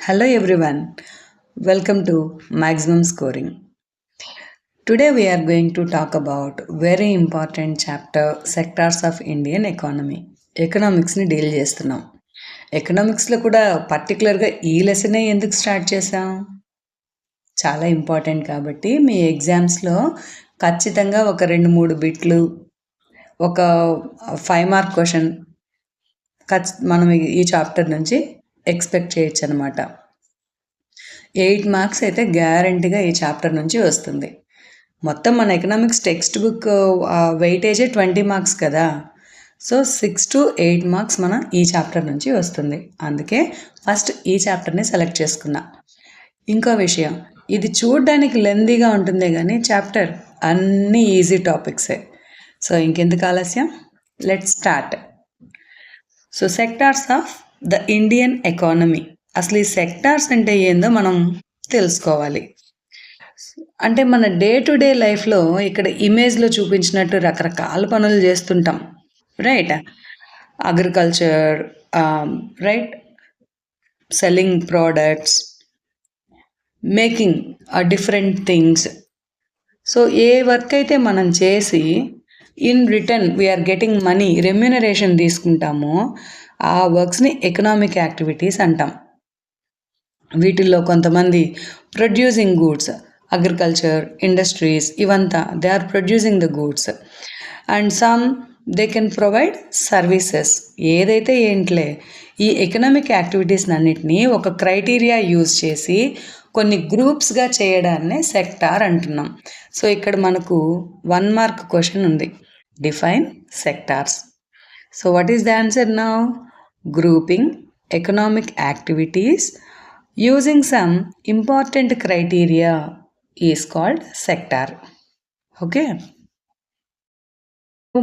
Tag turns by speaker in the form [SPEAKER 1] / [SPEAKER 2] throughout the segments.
[SPEAKER 1] Hello everyone, welcome to Maximum Scoring. Today we are going to talk about very important chapter sectors of Indian economy. ఎకనామిక్స్ని deal చేస్తున్నాం. ఎకనామిక్స్లో కూడా పర్టికులర్గా ఈ లెసనే ఎందుకు స్టార్ట్ చేసాం? చాలా ఇంపార్టెంట్ కాబట్టి మీ ఎగ్జామ్స్లో ఖచ్చితంగా ఒక 2-3 బిట్లు, ఒక 5 మార్క్ క్వశ్చన్ మనం ఈ చాప్టర్ నుంచి ఎక్స్పెక్ట్ చేయొచ్చు అనమాట. 8 మార్క్స్ అయితే గ్యారంటీగా ఈ చాప్టర్ నుంచి వస్తుంది. మొత్తం మన ఎకనామిక్స్ టెక్స్ట్ బుక్ వెయిటేజే 20 మార్క్స్ కదా. సో 6 to 8 మార్క్స్ మన ఈ చాప్టర్ నుంచి వస్తుంది. అందుకే ఫస్ట్ ఈ చాప్టర్ని సెలెక్ట్ చేసుకున్నా. ఇంకో విషయం, ఇది చూడడానికి లెందీగా ఉంటుందే కానీ చాప్టర్ అన్నీ ఈజీ టాపిక్సే. సో ఇంకెందుకు ఆలస్యం, let's start. So sectors of the Indian economy. అసలు ఈ సెక్టార్స్ అంటే ఏందో మనం తెలుసుకోవాలి. అంటే మన డే టు డే లైఫ్లో ఇక్కడ ఇమేజ్లో చూపించినట్టు రకరకాల పనులు చేస్తుంటాం, right? Agriculture, right, selling products, making different things. So ఏ వర్క్ అయితే మనం చేసి in return we're getting money, remuneration తీసుకుంటామో ఆ వర్క్స్ని ఎకనామిక్ యాక్టివిటీస్ అంటాం. వీటిల్లో కొంతమంది ప్రొడ్యూసింగ్ గూడ్స్, అగ్రికల్చర్, ఇండస్ట్రీస్, ఇవంతా they are producing the goods. And some they can provide services. ఏదైతే ఏంట్లే, ఈ ఎకనామిక్ యాక్టివిటీస్ అన్నిటినీ ఒక క్రైటీరియా యూజ్ చేసి కొన్ని గ్రూప్స్గా చేయడాన్నే సెక్టార్ అంటున్నాం. సో ఇక్కడ మనకు 1 మార్క్ క్వశ్చన్ ఉంది, define sectors. So what is the answer now? Grouping economic activities using some important criteria is called sector. Okay,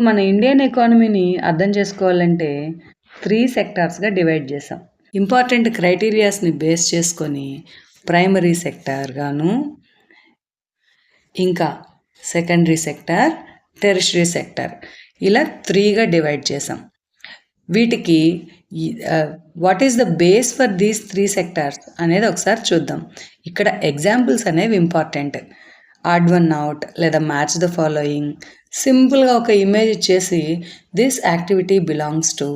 [SPEAKER 1] మన ఇండియన్ ఎకానమీని అర్థం చేసుకోవాలంటే 3 సెక్టార్స్గా డివైడ్ చేసాం. ఇంపార్టెంట్ క్రైటీరియాస్ని బేస్ చేసుకొని ప్రైమరీ సెక్టార్ గాను, ఇంకా సెకండరీ సెక్టార్, టెరిషరీ సెక్టార్, ఇలా 3గా divide చేసాం. వీటికి what is the base for these 3 sectors అనేది ఒకసారి చూద్దాం. ఇక్కడ ఎగ్జాంపుల్స్ అనేవి ఇంపార్టెంట్. ఆడ్ వన్ అవుట్ లేదా మ్యాచ్ ద ఫాలోయింగ్, సింపుల్గా ఒక ఇమేజ్ ఇచ్చేసి దిస్ యాక్టివిటీ బిలాంగ్స్ టు,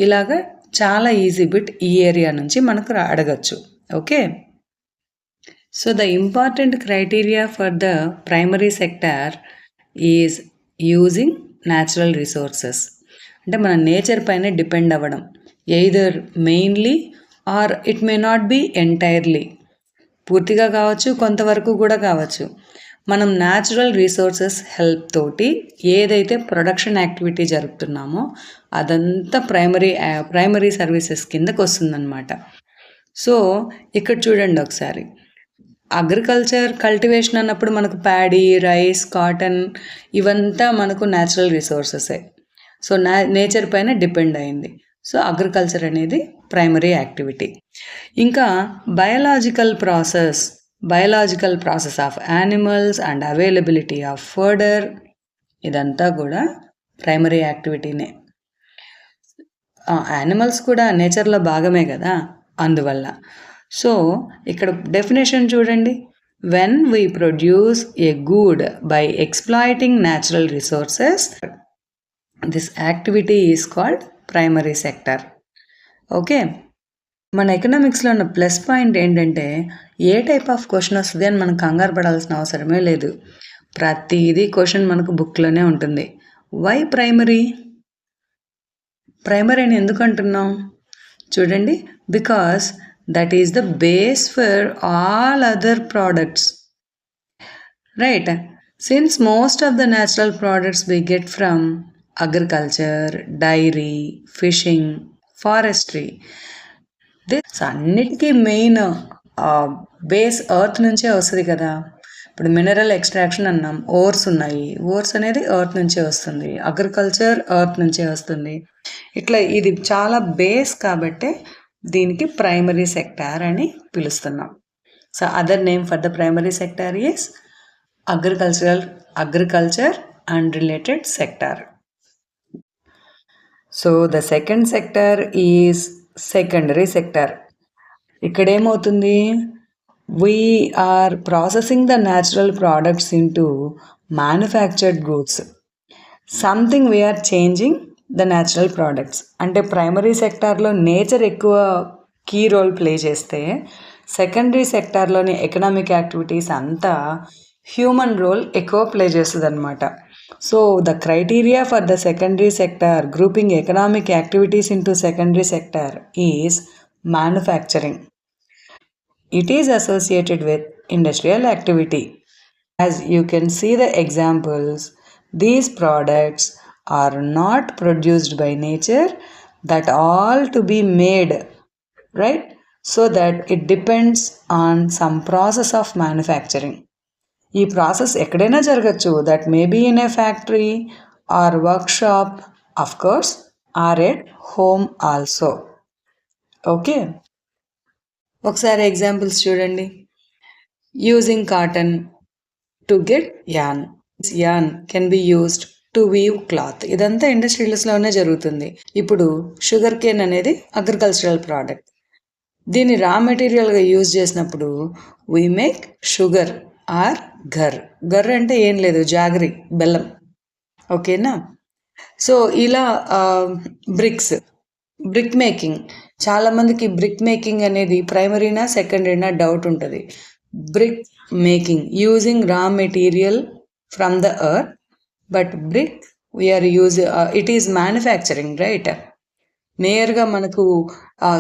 [SPEAKER 1] ఇలాగా చాలా ఈజీ బిట్ ఈ ఏరియా నుంచి మనకు అడగచ్చు. Okay, so the important criteria for the primary sector is using natural resources. అంటే మన నేచర్ పైన డిపెండ్ అవ్వడం, either mainly or it may not be entirely, పూర్తిగా కావచ్చు, కొంతవరకు కూడా కావచ్చు. మనం న్యాచురల్ రిసోర్సెస్ హెల్ప్ తోటి ఏదైతే ప్రొడక్షన్ యాక్టివిటీ జరుపుతున్నామో అదంతా ప్రైమరీ సర్వీసెస్ కిందకు వస్తుందన్నమాట. సో ఇక్కడ చూడండి ఒకసారి, అగ్రికల్చర్ కల్టివేషన్ అన్నప్పుడు మనకు ప్యాడీ, రైస్, కాటన్ ఇవంతా మనకు న్యాచురల్ రిసోర్సెసే. సో నేచర్ పైన డిపెండ్ అయింది. సో అగ్రికల్చర్ అనేది ప్రైమరీ యాక్టివిటీ. ఇంకా biological process of animals and availability of fodder, ఇదంతా కూడా ప్రైమరీ యాక్టివిటీనే. యానిమల్స్ కూడా నేచర్లో భాగమే కదా, అందువల్ల. సో ఇక్కడ డెఫినేషన్ చూడండి, when we produce a good bye exploiting natural resources, this activity is called primary sector. Okay, మన ఎకనామిక్స్లో ఉన్న ప్లస్ పాయింట్ ఏంటంటే ఏ టైప్ ఆఫ్ క్వశ్చన్ వస్తుంది అని మనం కంగారు పడాల్సిన అవసరమే లేదు. ప్రతిదీ క్వశ్చన్ మనకు బుక్లోనే ఉంటుంది. వై ప్రైమరీ అని ఎందుకు అంటున్నాం చూడండి, because that is the base for all other products, right? Since most of the natural products we get from agriculture, dairy, fishing, forestry, this అన్నిటికీ మెయిన్ బేస్ ఎర్త్ నుంచే వస్తుంది కదా. ఇప్పుడు మినరల్ ఎక్స్ట్రాక్షన్ అన్నాం, ఓర్స్ ఉన్నాయి, ఓర్స్ అనేది ఎర్త్ నుంచే వస్తుంది, అగ్రికల్చర్ ఎర్త్ నుంచే వస్తుంది. ఇట్లా ఇది చాలా బేస్ కాబట్టే దీనికి ప్రైమరీ సెక్టార్ అని పిలుస్తున్నాం. So other name for the primary sector is agriculture and related sector. So the second sector is secondary sector. ఇక్కడ ఏమవుతుంది, we're processing the natural products into manufactured goods. Something we're changing the natural products. అంటే primary సెక్టార్లో nature ఎక్కువ key role play చేస్తే, secondary సెక్టార్లోని economic activities అంతా human role ఎక్కువ play చేస్తుంది అనమాట. So the criteria for the secondary sector grouping economic activities into secondary sector is manufacturing. It is associated with industrial activity. As you can see the examples, these products are not produced by nature, that all to be made, right? So that it depends on some process of manufacturing. ఈ process ఎక్కడైనా జరగచ్చు, that maybe in a factory or workshop, of course or at home also. Okay, ఒకసారి examples చూడండి. Using cotton to get yarn. Yarn can be used to weave cloth. ఇదంతా ఇండస్ట్రియల్స్లోనే జరుగుతుంది. ఇప్పుడు sugar cane అనేది అగ్రికల్చరల్ ప్రోడక్ట్. దీన్ని raw మెటీరియల్గా use చేసినప్పుడు we make sugar or gur. Gur అంటే ఏం లేదు, జాగరి, బెల్లం. ఓకేనా? సో ఇలా బ్రిక్ మేకింగ్. చాలామందికి బ్రిక్ మేకింగ్ అనేది ప్రైమరీనా సెకండరీనా డౌట్ ఉంటుంది. Brick making using raw material from the earth, but brick we're it is manufacturing, right? నేరుగా మనకు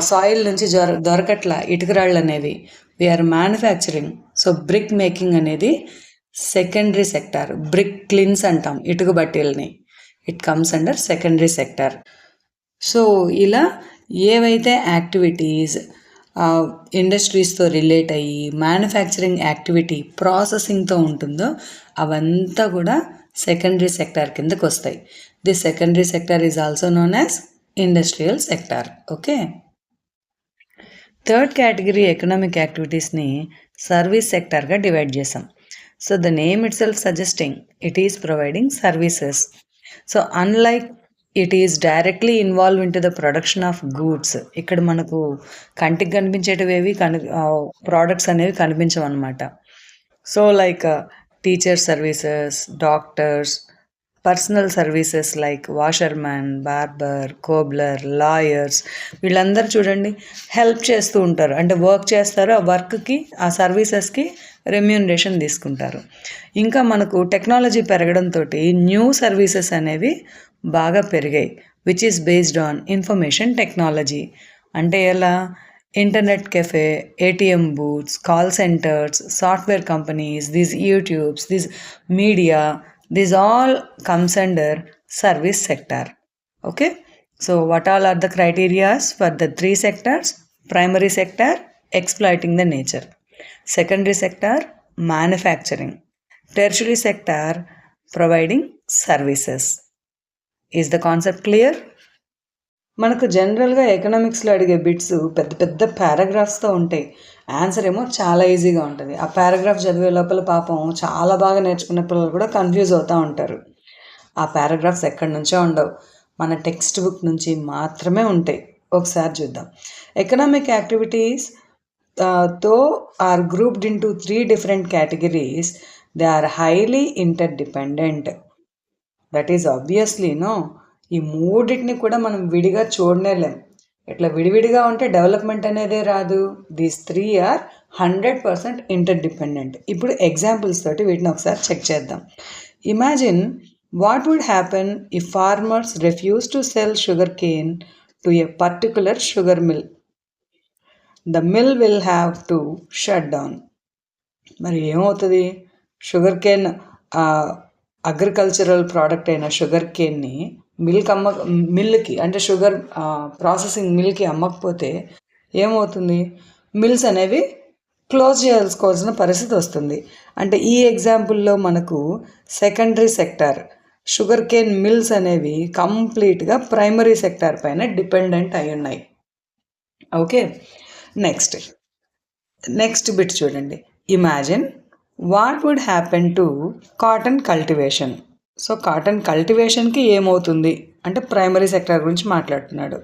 [SPEAKER 1] సాయిల్ నుంచి దొరకట్లా ఇటుకరాళ్ళు అనేవి. We're manufacturing. So brick making అనేది సెకండరీ సెక్టార్. బ్రిక్ క్లిన్స్ అంటాం ఇటుక బట్టీలని. It comes under secondary sector. So ఇలా ఏవైతే యాక్టివిటీస్ ఇండస్ట్రీస్తో రిలేట్ అయ్యి మ్యానుఫ్యాక్చరింగ్ యాక్టివిటీ ప్రాసెసింగ్తో ఉంటుందో అవంతా కూడా సెకండరీ సెక్టార్ కిందకు వస్తాయి. This secondary sector is also known as industrial sector. Okay, third category economic యాక్టివిటీస్ని సర్వీస్ సెక్టార్గా డివైడ్ చేసాం. So the name itself suggesting it is providing services. So unlike it is directly involve in to the production of goods. ఇక్కడ మనకు కంటికి కనిపించేటివి products అనేవి కనిపించవన్నమాట. So like teacher services, doctors, personal services like washerman, barber, cobbler, lawyers, వీళ్ళందరూ చూడండి help చేస్తూ ఉంటారు. అంటే వర్క్ చేస్తారు, ఆ వర్క్కి ఆ సర్వీసెస్కి రెమ్యూనరేషన్ తీసుకుంటారు. ఇంకా మనకు టెక్నాలజీ పెరగడంతో న్యూ సర్వీసెస్ అనేవి బాగా పెరిగాయి, which is based on information technology. అంటే ఎలా? Internet cafe, ATM booths, call centres, software companies, these YouTubes, these media, these all comes under service sector. Okay, so what all are the criteria for the three sectors? Primary sector, exploiting the nature. Secondary sector, manufacturing. Tertiary sector, providing services. Is the concept clear? మనకు జనరల్గా ఎకనామిక్స్లో అడిగే bits పెద్ద పెద్ద పారాగ్రాఫ్స్తో ఉంటాయి. Answer ఏమో చాలా ఈజీగా ఉంటుంది. ఆ పారాగ్రాఫ్ చదివే లోపల పాపం చాలా బాగా నేర్చుకునే పిల్లలు కూడా కన్ఫ్యూజ్ అవుతూ ఉంటారు. ఆ పారాగ్రాఫ్స్ ఎక్కడి నుంచో ఉండవు, మన టెక్స్ట్ బుక్ నుంచి మాత్రమే ఉంటాయి. ఒకసారి చూద్దాం. ఎకనామిక్ యాక్టివిటీస్ తో are grouped into 3 different categories. They are highly interdependent. That is obviously no. ఈ మూడింటిని కూడా మనం విడిగా చూడనేలేం. ఇట్లా విడివిడిగా ఉంటే డెవలప్మెంట్ అనేదే రాదు. These 3 are 100% interdependent. ఇప్పుడు ఎగ్జాంపుల్స్ తోటి వీటిని ఒకసారి చెక్ చేద్దాం. Imagine what would happen if farmers refuse to sell sugar cane to a particular sugar mill. The mill will have to shut down. మరి ఏమవుతుంది? షుగర్ కేన్ అగ్రికల్చరల్ ప్రోడక్ట్ అయిన sugar కేన్ని మిల్కి అంటే షుగర్ ప్రాసెసింగ్ మిల్కి అమ్మకపోతే ఏమవుతుంది? Mills అనేవి close చేసుకోవాల్సిన పరిస్థితి వస్తుంది. అంటే ఈ ఎగ్జాంపుల్లో మనకు secondary sector sugarcane mills అనేవి కంప్లీట్గా ప్రైమరీ సెక్టార్ పైన డిపెండెంట్ అయి ఉన్నాయి. ఓకే, నెక్స్ట్ బిట్ చూడండి. Imagine what would happen to cotton cultivation. So cotton కల్టివేషన్కి ఏమవుతుంది అంటే ప్రైమరీ సెక్టర్ గురించి మాట్లాడుతున్నాడు.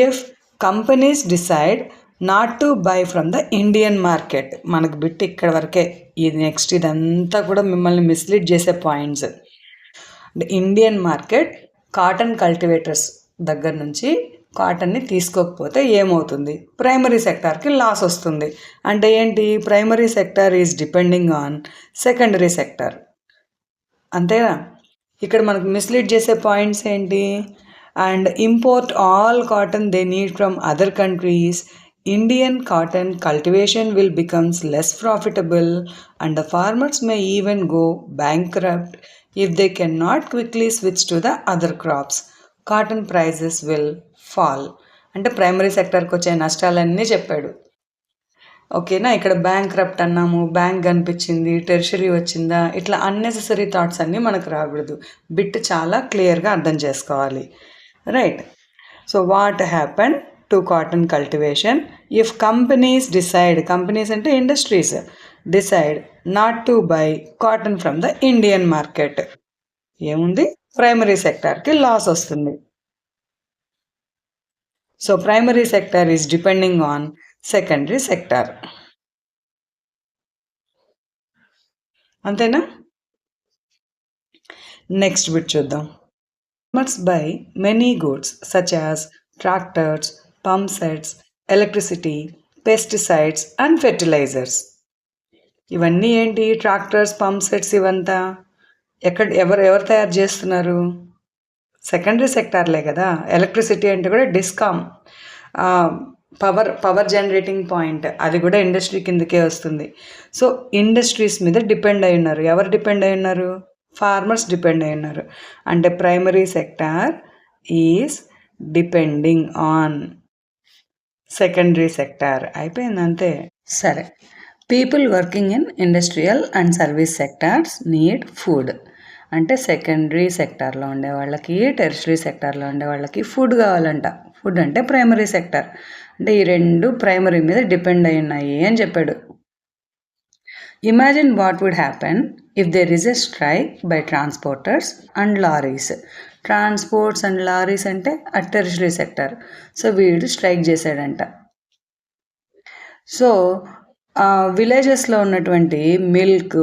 [SPEAKER 1] If companies decide not to buy from the Indian market. మనకు బిట్ ఇక్కడ వరకే. ఇది నెక్స్ట్ ఇదంతా కూడా మిమ్మల్ని మిస్లీడ్ చేసే points. Indian market cotton cultivators దగ్గర నుంచి కాటన్ని తీసుకోకపోతే ఏమవుతుంది? ప్రైమరీ సెక్టార్కి లాస్ వస్తుంది. అంటే ఏంటి? Primary sector is depending on secondary sector. అంతేనా? ఇక్కడ మనకు మిస్లీడ్ చేసే పాయింట్స్ ఏంటి? And import all cotton they need from other countries. Indian cotton cultivation will becomes less profitable and the farmers may even go bankrupt if they cannot quickly switch to the other crops. Cotton prices will fall. అంటే primary సెక్టర్కి వచ్చే నష్టాలన్నీ చెప్పాడు. ఓకేనా? ఇక్కడ bankrupt అన్నాము, bank కనిపించింది, tertiary వచ్చిందా, ఇట్లా unnecessary thoughts అన్నీ మనకు రాకూడదు. బిట్ చాలా క్లియర్గా అర్థం చేసుకోవాలి. Right. So what happen to cotton cultivation if companies decide, companies అంటే industries, decide not to buy cotton from the Indian market? ఏముంది? ప్రైమరీ సెక్టార్కి లాస్ వస్తుంది. So primary sector is depending on secondary sector. అంతేనా? Next bit చూద్దాం. Farmers buy many goods such as tractors, pump sets, electricity, pesticides and fertilizers. ఇవన్నీ ఏంటి? Tractors, pump sets ఇవంతా ఎవరు తయారు చేస్తున్నారు? సెకండరీ సెక్టార్లే కదా. ఎలక్ట్రిసిటీ అంటే కూడా డిస్కామ్, పవర్ జనరేటింగ్ పాయింట్, అది కూడా ఇండస్ట్రీ కిందకే వస్తుంది. సో ఇండస్ట్రీస్ మీద డిపెండ్ అయి ఉన్నారు. ఎవరు డిపెండ్ అయి ఉన్నారు? ఫార్మర్స్ డిపెండ్ అయి ఉన్నారు. అంటే primary sector is depending on secondary sector. అయిపోయింది అంతే. సరే. People working in industrial and service sectors need food. అంటే సెకండరీ సెక్టార్లో ఉండే వాళ్ళకి, టెరిషరీ సెక్టార్లో ఉండే వాళ్ళకి ఫుడ్ కావాలంట. ఫుడ్ అంటే ప్రైమరీ సెక్టార్. అంటే ఈ రెండు ప్రైమరీ మీద డిపెండ్ అయి ఉన్నాయి అని చెప్పాడు. Imagine what would happen if there is a strike by transporters and lorries. Transports and lorries అంటే టెరిషరీ సెక్టార్. సో వీడు స్ట్రైక్ చేశాడంట. సో విలేజెస్లో ఉన్నటువంటి మిల్క్,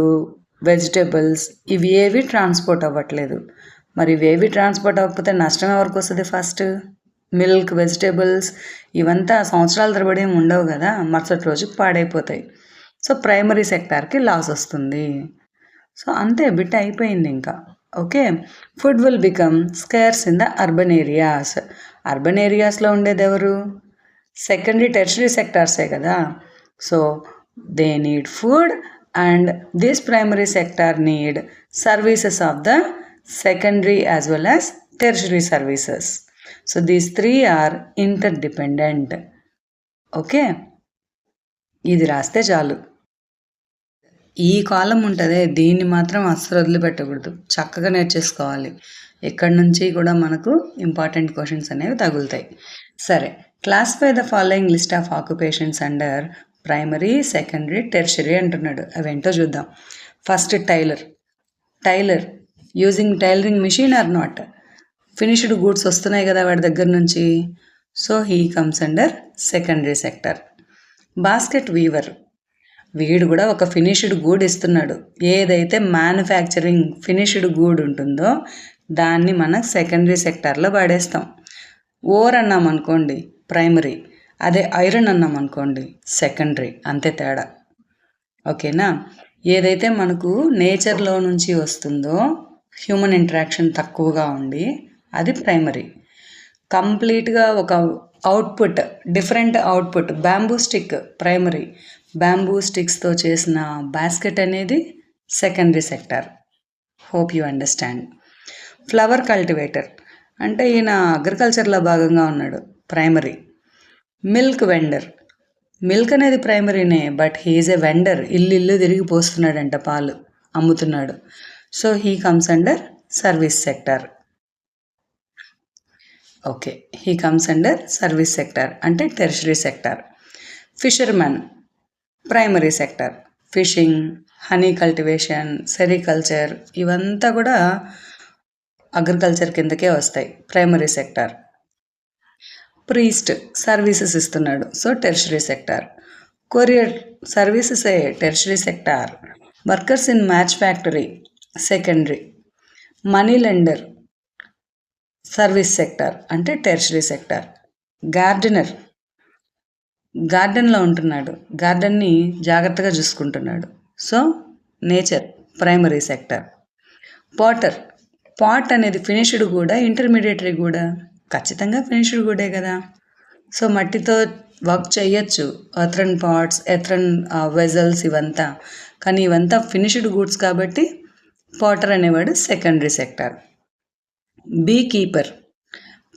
[SPEAKER 1] వెజిటేబుల్స్ ఇవి ఏవి ట్రాన్స్పోర్ట్ అవ్వట్లేదు. మరి ఇవేవి ట్రాన్స్పోర్ట్ అవ్వకపోతే నష్టం ఎవరికి వస్తుంది? ఫస్ట్ మిల్క్, వెజిటేబుల్స్ ఇవంతా సంవత్సరాల తరబడి ఏమి ఉండవు కదా, మరుసటి రోజుకి పాడైపోతాయి. సో ప్రైమరీ సెక్టార్కి లాస్ వస్తుంది. సో అంతే, బిట్ అయిపోయింది ఇంకా. Okay. Food will become scares in the urban areas. Urban ఏరియాస్లో ఉండేది ఎవరు? సెకండరీ, టెరిషరీ సెక్టార్సే కదా. So they need food and this primary sector need services of the secondary as well as tertiary services. So these three are interdependent. Okay, ఇది రాస్తే చాలు. ఈ కాలం ఉంటుంది, దీన్ని మాత్రం అస్సలు వదిలిపెట్టకూడదు, చక్కగా నేర్చేసుకోవాలి. ఎక్కడి నుంచి కూడా మనకు ఇంపార్టెంట్ క్వశ్చన్స్ అనేవి తగులుతాయి. సరే, classify the following list of occupations under primary, secondary, tertiary అంటున్నాడు. అవేంటో చూద్దాం. First tailor. Tailor using tailoring machine or not? Finished goods వస్తున్నాయి కదా వాడి దగ్గర నుంచి. So he comes under secondary sector. Basket weaver, వీడు కూడా ఒక ఫినిష్డ్ గూడ్ ఇస్తున్నాడు. ఏదైతే మ్యానుఫ్యాక్చరింగ్ ఫినిష్డ్ గూడ్ ఉంటుందో దాన్ని మనం సెకండరీ సెక్టార్లో వాడేస్తాం. ఓర్ అన్నాం అనుకోండి ప్రైమరీ, అదే ఐరన్ అన్నాం అనుకోండి సెకండరీ, అంతే తేడా. ఓకేనా? ఏదైతే మనకు నేచర్లో నుంచి వస్తుందో, హ్యూమన్ ఇంటరాక్షన్ తక్కువగా ఉండి, అది ప్రైమరీ. కంప్లీట్గా ఒక output, different output, bamboo stick primary. Bamboo స్టిక్స్తో చేసిన బాస్కెట్ అనేది secondary sector. Hope you understand. Flower cultivator అంటే ఈయన అగ్రికల్చర్లో భాగంగా ఉన్నాడు, ప్రైమరీ. మిల్క్ వెండర్, మిల్క్ అనేది ప్రైమరీనే, బట్ హీఈస్ ఎ వెండర్, ఇల్లు తిరిగి పోస్తున్నాడంట, పాలు అమ్ముతున్నాడు. So he comes under service sector. Okay, he comes under service sector అంటే tertiary sector. Fishermen primary sector. Fishing, honey cultivation, sericulture ఇవంతా కూడా అగ్రికల్చర్ కిందకే వస్తాయి, ప్రైమరీ సెక్టార్. ప్రీస్ట్ సర్వీసెస్ ఇస్తున్నాడు, so tertiary sector. Courier services ఏ tertiary sector. Workers in match factory secondary. Money lender service sector అంటే tertiary sector. Gardener గార్డెన్లో ఉంటున్నాడు, గార్డెన్ని జాగ్రత్తగా చూసుకుంటున్నాడు, so nature primary sector. Potter pot అనేది ఫినిష్డ్ కూడా ఇంటర్మీడియటరీ కూడా ఖచ్చితంగా ఫినిష్డ్ గూడే కదా. సో మట్టితో వర్క్ చేయొచ్చు, ఎర్త్రన్ పాట్స్, ఎర్త్రన్ వెజల్స్ ఇవంతా, కానీ ఇవంతా ఫినిష్డ్ గూడ్స్ కాబట్టి పాటర్ అనేవాడు secondary sector. Beekeeper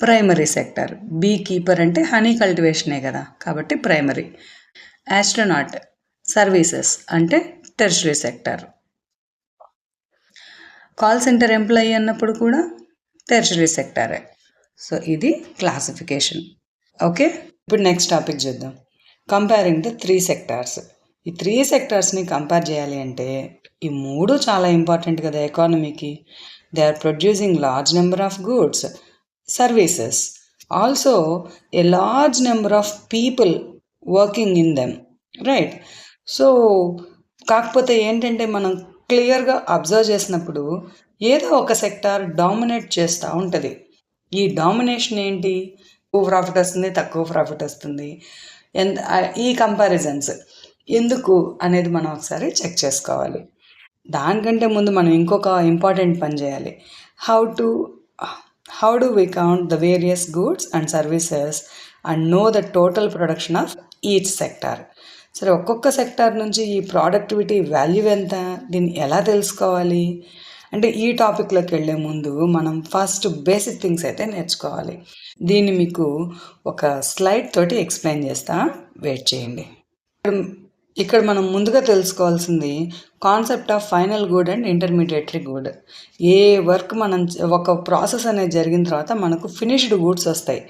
[SPEAKER 1] primary sector. Beekeeper అంటే హనీ కల్టివేషనే కదా, కాబట్టి ప్రైమరీ. ఆస్ట్రోనాట్ సర్వీసెస్ అంటే tertiary sector. Call centre employee అన్నప్పుడు కూడా టెర్షరీ సెక్టారే. సో ఇది క్లాసిఫికేషన్. ఓకే, ఇప్పుడు నెక్స్ట్ టాపిక్ చూద్దాం. Comparing the 3 sectors. ఈ 3 సెక్టార్స్ని కంపేర్ చేయాలి అంటే ఈ 3 చాలా ఇంపార్టెంట్ కదా ఎకానమీకి. They are producing large number of goods, services, also a large number of people working in them, right? So కాకపోతే ఏంటంటే మనం క్లియర్గా అబ్జర్వ్ చేసినప్పుడు ఏదో ఒక సెక్టార్ డామినేట్ చేస్తూ ఉంటుంది. ఈ డామినేషన్ ఏంటి? ఎక్కువ ప్రాఫిట్ వస్తుంది, తక్కువ ప్రాఫిట్ వస్తుంది, ఈ కంపారిజన్స్ ఎందుకు అనేది మనం ఒకసారి చెక్ చేసుకోవాలి. దానికంటే ముందు మనం ఇంకొక ఇంపార్టెంట్ పని చేయాలి. How do we count the various goods and services and know the total production of each sector. సరే, ఒక్కొక్క సెక్టార్ నుంచి ఈ ప్రొడక్టివిటీ వాల్యూ ఎంత, దీన్ని ఎలా తెలుసుకోవాలి అంటే ఈ టాపిక్లోకి వెళ్ళే ముందు మనం ఫస్ట్ బేసిక్ థింగ్స్ అయితే నేర్చుకోవాలి. దీన్ని మీకు ఒక స్లైడ్ తోటి ఎక్స్ప్లెయిన్ చేస్తా, వెయిట్ చేయండి. ఇక్కడ మనం ముందుగా తెలుసుకోవాల్సింది concept of final good and intermediary good. A work మనం ఒక ప్రాసెస్ అనేది జరిగిన తర్వాత మనకు ఫినిష్డ్ గూడ్స్ వస్తాయి.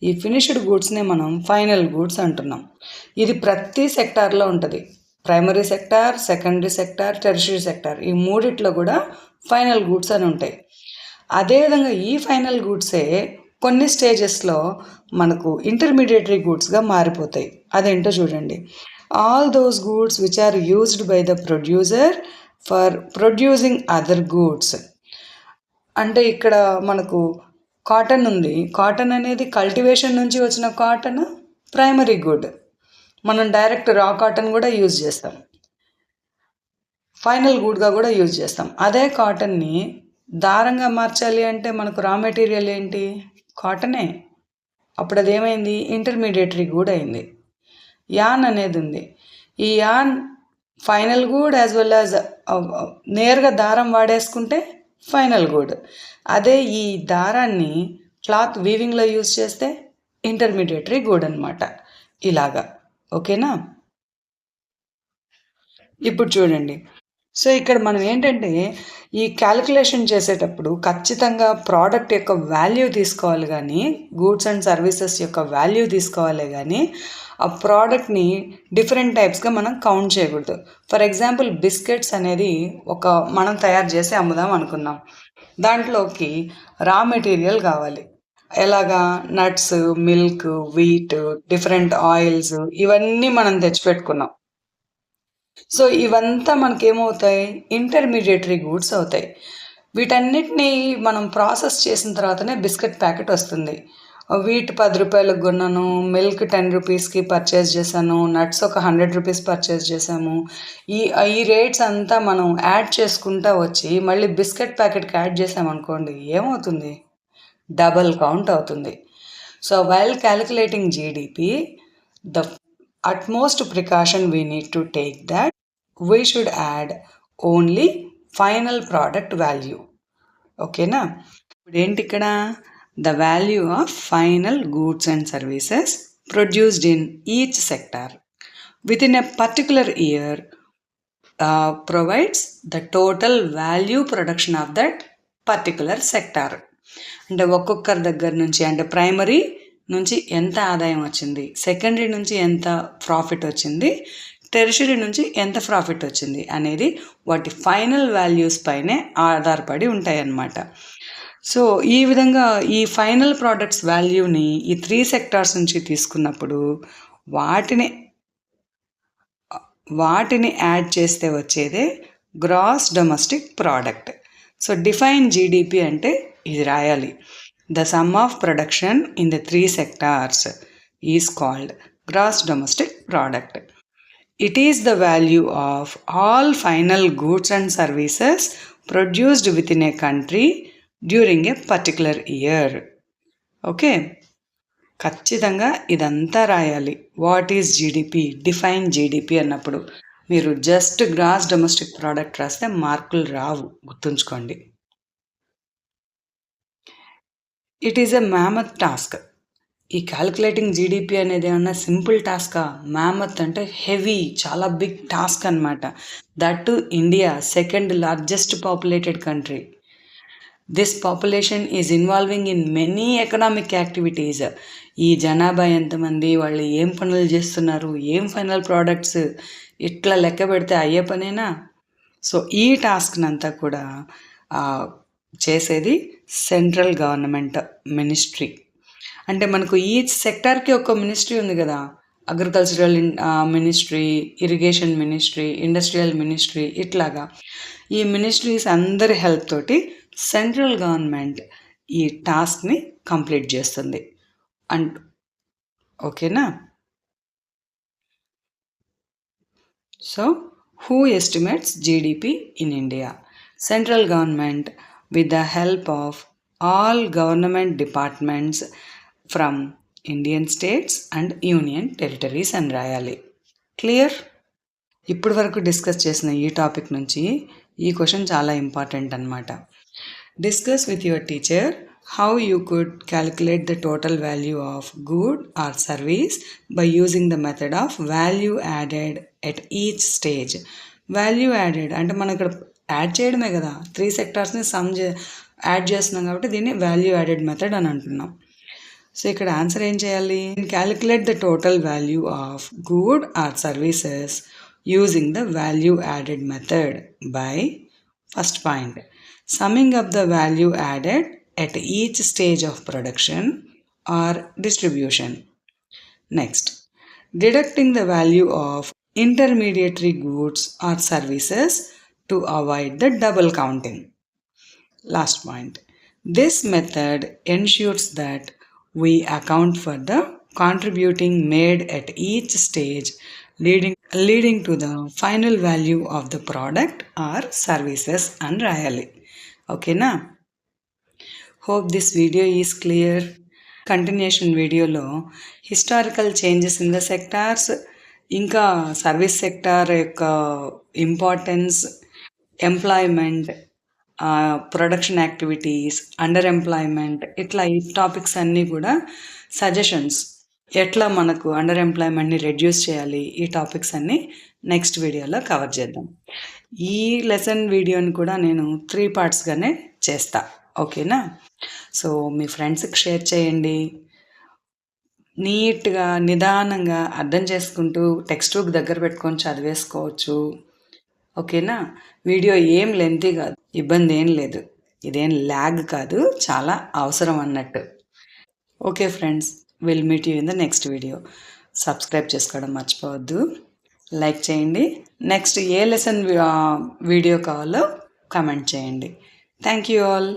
[SPEAKER 1] ఈ ఫినిష్డ్ గూడ్స్నే మనం ఫైనల్ గూడ్స్ అంటున్నాం. ఇది ప్రతి సెక్టార్లో ఉంటుంది. Primary sector, secondary sector, tertiary sector, ఈ మూడిట్లో కూడా ఫైనల్ గూడ్స్ అని ఉంటాయి. అదేవిధంగా ఈ ఫైనల్ గూడ్సే కొన్ని స్టేజెస్లో మనకు ఇంటర్మీడియటరీ గూడ్స్గా మారిపోతాయి. అదేంటో చూడండి. All those goods which are used by the producer for producing other goods. అంటే ఇక్కడ మనకు కాటన్ ఉంది. కాటన్ అనేది కల్టివేషన్ నుంచి వచ్చిన కాటన్ ప్రైమరీ గుడ్. మనం డైరెక్ట్ రా కాటన్ కూడా యూజ్ చేస్తాం, ఫైనల్ గుడ్గా కూడా యూజ్ చేస్తాం. అదే కాటన్ని దారంగా మార్చాలి అంటే మనకు రా మెటీరియల్ ఏంటి? కాటనే. అప్పుడు అదేమైంది? ఇంటర్మీడియటరీ గుడ్ అయింది. యాన్ అనేది ఉంది. ఈ an final good as well as నేరుగా దారం వాడేసుకుంటే ఫైనల్ గుడ్. అదే ఈ దారాన్ని క్లాత్ వీవింగ్లో యూజ్ చేస్తే ఇంటర్మీడియటరీ గుడ్ అనమాట. ఇలాగా, ఓకేనా? ఇప్పుడు చూడండి. సో ఇక్కడ మనం ఏంటంటే ఈ క్యాలిక్యులేషన్ చేసేటప్పుడు ఖచ్చితంగా ప్రోడక్ట్ యొక్క వాల్యూ తీసుకోవాలి, కానీ గూడ్స్ అండ్ సర్వీసెస్ యొక్క వాల్యూ తీసుకోవాలి, కానీ ఆ ప్రోడక్ట్ని డిఫరెంట్ టైప్స్గా మనం కౌంట్ చేయకూడదు. ఫర్ ఎగ్జాంపుల్ బిస్కెట్స్ అనేది మనం తయారు చేసి అమ్ముదాం అనుకున్నాం. దాంట్లోకి రా మెటీరియల్ కావాలి. ఎలాగా? Nuts, milk, wheat, different oils, ఇవన్నీ మనం తెచ్చిపెట్టుకున్నాం. సో ఇవంతా మనకేమవుతాయి? ఇంటర్మీడియటరీ గూడ్స్ అవుతాయి. వీటన్నిటినీ మనం ప్రాసెస్ చేసిన తర్వాతనే బిస్కెట్ ప్యాకెట్ వస్తుంది. వీట్ 10 రూపాయలకు కొన్నాను, మిల్క్ 10 రూపీస్కి పర్చేస్ చేశాను, నట్స్ ఒక 100 రూపీస్ పర్చేస్ చేసాము. ఈ రేట్స్ అంతా మనం యాడ్ చేసుకుంటా వచ్చి మళ్ళీ బిస్కెట్ ప్యాకెట్కి యాడ్ చేసామనుకోండి, ఏమవుతుంది? డబల్ కౌంట్ అవుతుంది. So while calculating GDP, the utmost precaution we need to take that we should add only final product value. ఓకేనా? ఇప్పుడు ఏంటి ఇక్కడ? The value of final goods and services produced in each sector with in a particular year provides the total value production of that particular sector. అంటే ఒక్కొక్కరి దగ్గర నుంచి, అంటే primary నుంచి ఎంత ఆదాయం వచ్చింది, సెకండరీ నుంచి ఎంత ప్రాఫిట్ వచ్చింది, టెర్షరీ నుంచి ఎంత ప్రాఫిట్ వచ్చింది అనేది వాటి ఫైనల్ వాల్యూస్ పైనే ఆధారపడి ఉంటాయి అన్నమాట. సో ఈ విధంగా ఈ ఫైనల్ ప్రోడక్ట్స్ వాల్యూని ఈ 3 సెక్టార్స్ నుంచి తీసుకున్నప్పుడు వాటిని వాటిని యాడ్ చేస్తే వచ్చేదే gross domestic product. So define GDP అంటే ఇది రాయాలి. The sum of production in the 3 sectors is called gross domestic product. It is the value of all final goods and services produced within a country during a particular year. Okay, ఖచ్చితంగా ఇదంతా రాయాలి. What is GDP, define GDP అన్నప్పుడు మీరు just gross domestic product రాస్తే మార్కులు రావు, గుర్తుంచుకోండి. It is a mammoth task. ఈ క్యాలిక్యులేటింగ్ జీడిపి అనేది ఏమన్నా సింపుల్ టాస్కా? మ్యామత్ అంటే హెవీ, చాలా బిగ్ టాస్క్ అనమాట. That to India, second largest populated country. This population is involving in many economic activities. ఈ జనాభా ఎంతమంది, వాళ్ళు ఏం పనులు చేస్తున్నారు, ఏం ఫైనల్ ప్రోడక్ట్స్, ఇట్లా లెక్క పెడితే అయ్యే పనేనా? సో ఈ టాస్క్నంతా కూడా చేసేది సెంట్రల్ గవర్నమెంట్ మినిస్ట్రీ. అంటే మనకు ఈచ్ సెక్టార్కి ఒక మినిస్ట్రీ ఉంది కదా. Agricultural ministry, irrigation ministry, industrial ministry, ఇట్లాగా ఈ మినిస్ట్రీస్ అందరి హెల్ప్ తోటి సెంట్రల్ గవర్నమెంట్ ఈ టాస్క్ని కంప్లీట్ చేస్తుంది. ఓకేనా? So who estimates GDP in India? Central government with the help of all government departments from Indian states and union territories అని రాయాలి. Clear? ఇప్పటి వరకు డిస్కస్ చేసిన ఈ టాపిక్ నుంచి ఈ క్వశ్చన్ చాలా ఇంపార్టెంట్ అనమాట. Discuss with your teacher how you could calculate the total value of good or service by using the method of value added at each stage. Value added అంటే మనం ఇక్కడ add చేయడమే కదా, 3 సెక్టార్స్ని add చేస్తున్నాం కాబట్టి దీన్ని వాల్యూ యాడెడ్ మెథడ్ అని అంటున్నాం. సో ఇక్కడ ఆన్సర్ ఏం చేయాలి? Calculate the total value of good or services using the value added method by first point summing up the value added at each stage of production or distribution. Next, deducting the value of intermediary goods or services to avoid the double counting. Last point, this method ensures that we account for the contributing made at each stage leading to the final value of the product or services and rayali. Okay na? Hope this video is clear. Continuation వీడియోలో historical changes in the sectors, ఇంకా service sector యొక్క importance, employment, production activities, underemployment, ఇట్లా ఈ topics అన్నీ కూడా suggestions, ఎట్లా మనకు under ఎంప్లాయ్మెంట్ని reduce చేయాలి, ఈ టాపిక్స్ అన్నీ నెక్స్ట్ వీడియోలో కవర్ చేద్దాం. ఈ లెసన్ వీడియోని కూడా నేను 3 పార్ట్స్గానే చేస్తా. ఓకేనా? సో మీ ఫ్రెండ్స్కి షేర్ చేయండి. నీట్గా నిదానంగా అర్థం చేసుకుంటూ టెక్స్ట్ బుక్ దగ్గర పెట్టుకొని చదివేసుకోవచ్చు. ఓకేనా? వీడియో ఏం లెంతీ కాదు, ఇబ్బంది ఏం లేదు, ఇదేం ల్యాగ్ కాదు, చాలా అవసరం అన్నట్టు. Okay friends, will meet you in the next video. Subscribe చేసుకోవడం మర్చిపోవద్దు, లైక్ చేయండి. నెక్స్ట్ ఏ లెసన్ వీడియో కావాలో కమెంట్ చేయండి. Thank you all.